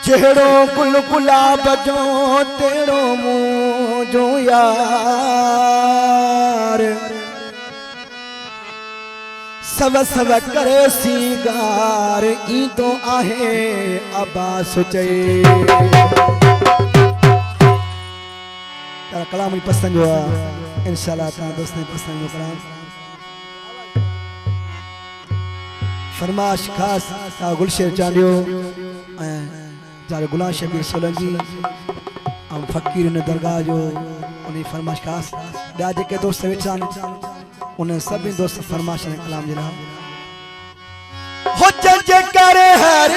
जेड़ो गुल गुलाब जो तेड़ो मुँह जो यार सब सब करे सीगार ई तो आहे अब्बास चे तारा कलाम ही पसंद हुआ इंशाल्लाह तारा दोस्त ने पसंद हुआ कलाम फरमाश खास ता गुलशेर चांदियो जारे गुलाम शबीर सोलंकी हम फकीर ने दरगाह जो उन्हें फरमाश खास ॿिया जेके दोस्त वेठा उन्हें सभी दोस्त फरमाश ने कलाम जरा हो जजे करे हर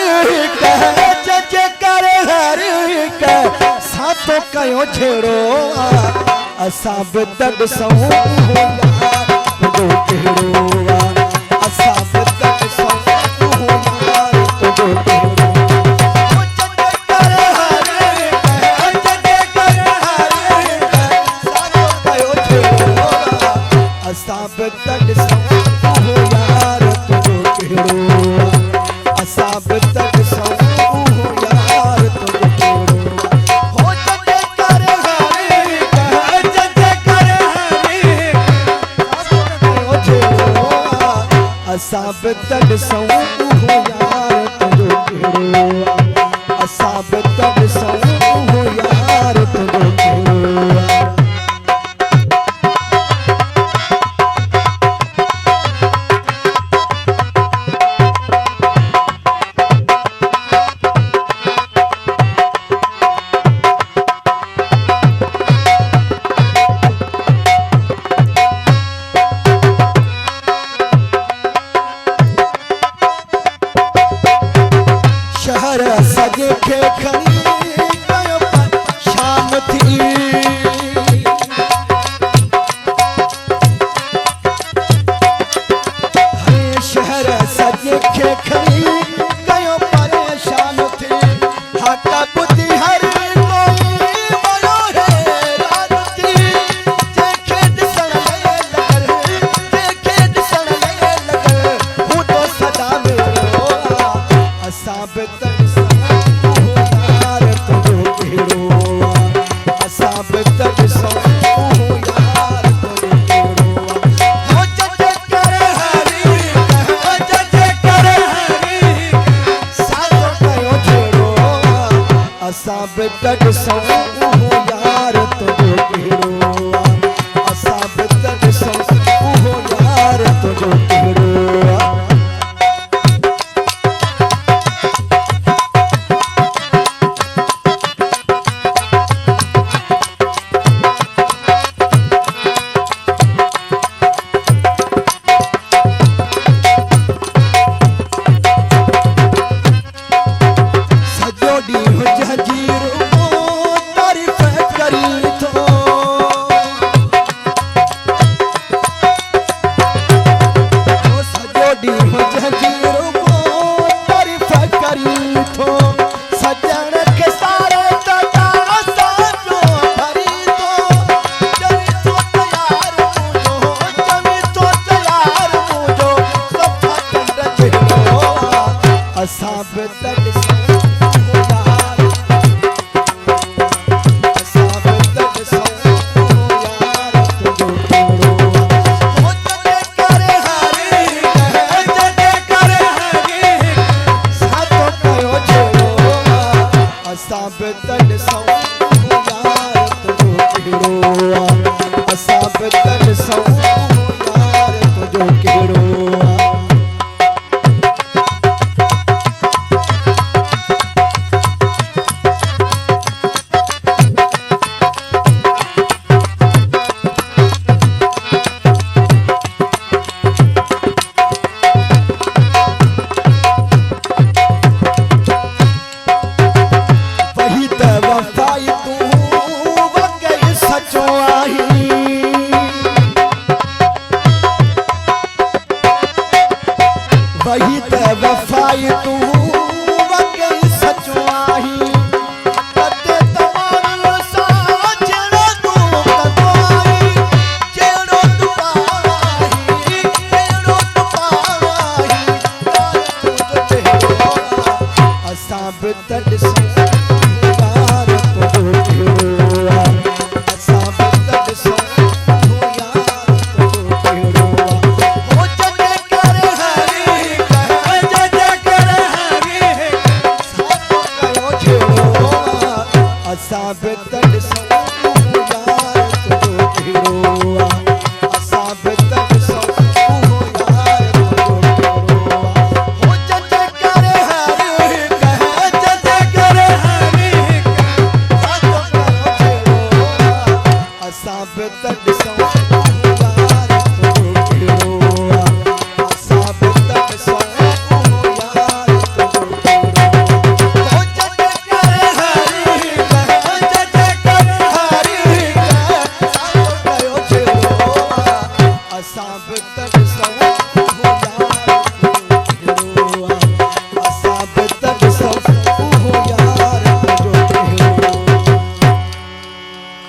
कह जजे करे हर कह सातो कयो छेड़ो असाब तक सौ तो केड़ो असाब तक सौ यार तो केड़ो असाब तक सौ यार तुझो केड़ो असाब तक सौ यार तुझो केड़ो हो जजे कर हरी जजे कर हरी असाब तक सौ यार तुझो केड़ो असाब तक सौ यार तुझो केड़ो सजे खे खणी कयो शाम थी हरे शहर सजे खे खणी कयो परेशान थी हटा बुद्धि हर कोई वयो है राती जेके दिसण लगल जेके दिसण लगल हूं तो सदा मेरो असाब तक असाब तक सौ यार तुझो केड़ो हो जजे कर हरी जजे कर हरी सातो कयो छेड़ो असाब तक सौ यार तुझो केड़ो असाब तक सौ यार तुझो केड़ो जजीर सब तॾहिं